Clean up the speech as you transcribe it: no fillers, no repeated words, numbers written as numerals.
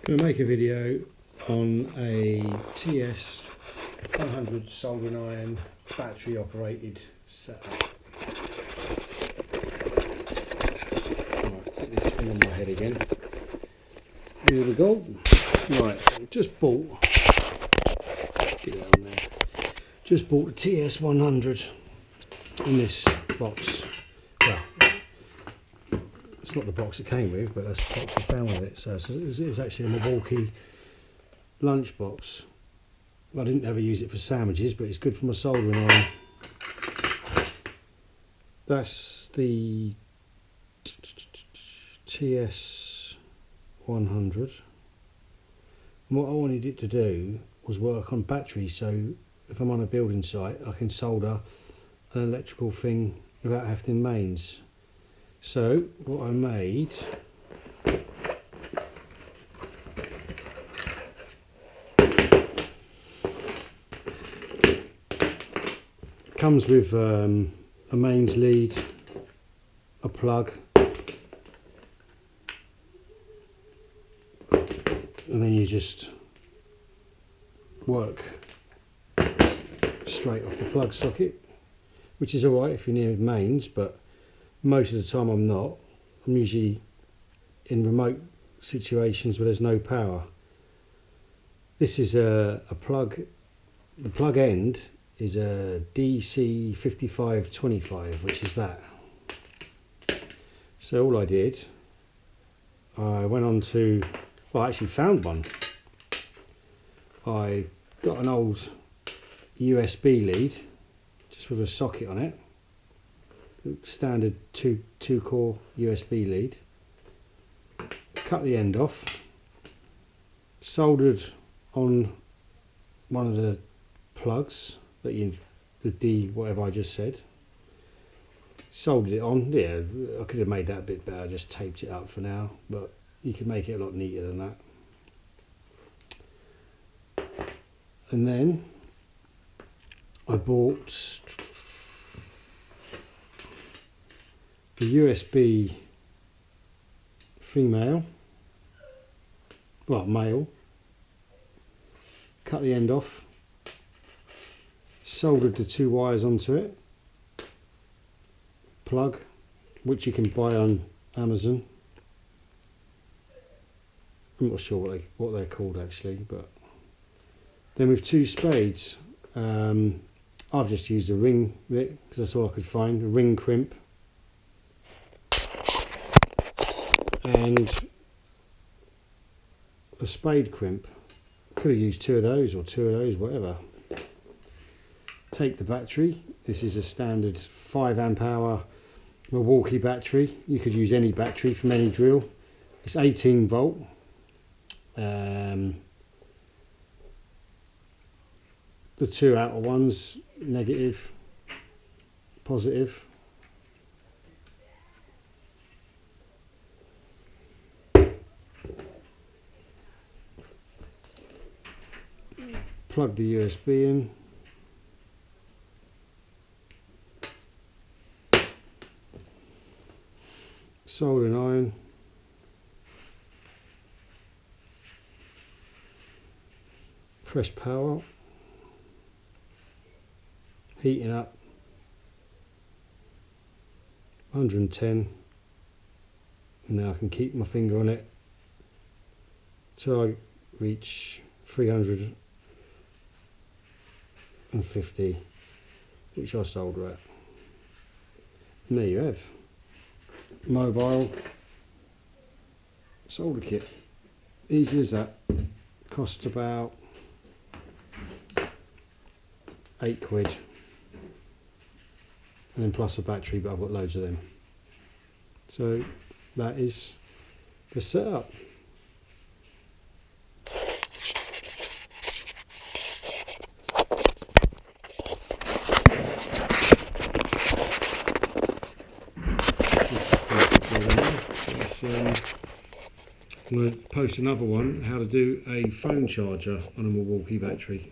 I'm going to make a video on a TS 100 soldering iron battery operated setup. Right, put this thing on my head again. Here we go. Right, just bought, get that on there. Just bought the TS 100 in this box. Well, it's not the box it came with, but that's the box I found with it. So it's actually a Milwaukee lunchbox. I didn't ever use it for sandwiches, but it's good for my soldering iron. That's the TS 100. And what I wanted it to do was work on batteries, so if I'm on a building site I can solder an electrical thing without having mains. So what I made, comes with a mains lead, a plug, and then you just work straight off the plug socket, which is alright if you're near mains, but most of the time I'm not. I'm usually in remote situations where there's no power. This is a plug, the plug end is a DC 5525, which is that. So all I did, I went on to, well, I actually found one. I got an old USB lead just with a socket on it, standard two core USB lead, cut the end off, soldered on one of the plugs that the D whatever I just said, soldered it on. Yeah, I could have made that a bit better, just taped it up for now, but you can make it a lot neater than that. And then I bought the USB female, well, male, cut the end off, soldered the two wires onto it, plug, which you can buy on Amazon. I'm not sure what they're called actually, but then with two spades, I've just used a ring because that's all I could find, a ring crimp, and a spade crimp. Could have used two of those or two of those, whatever. Take the battery. This is a standard 5 amp hour Milwaukee battery. You could use any battery from any drill. It's 18 volt. The two outer ones, negative, positive. Plug the USB in. Soldering iron. Press power. Heating up. 110. And now I can keep my finger on it till I reach 350, which I solder at. And there you have mobile solder kit. Easy as that. Cost about £8, and then plus a battery, but I've got loads of them. So that is the setup. I'm going to post another one, how to do a phone charger on a Milwaukee battery.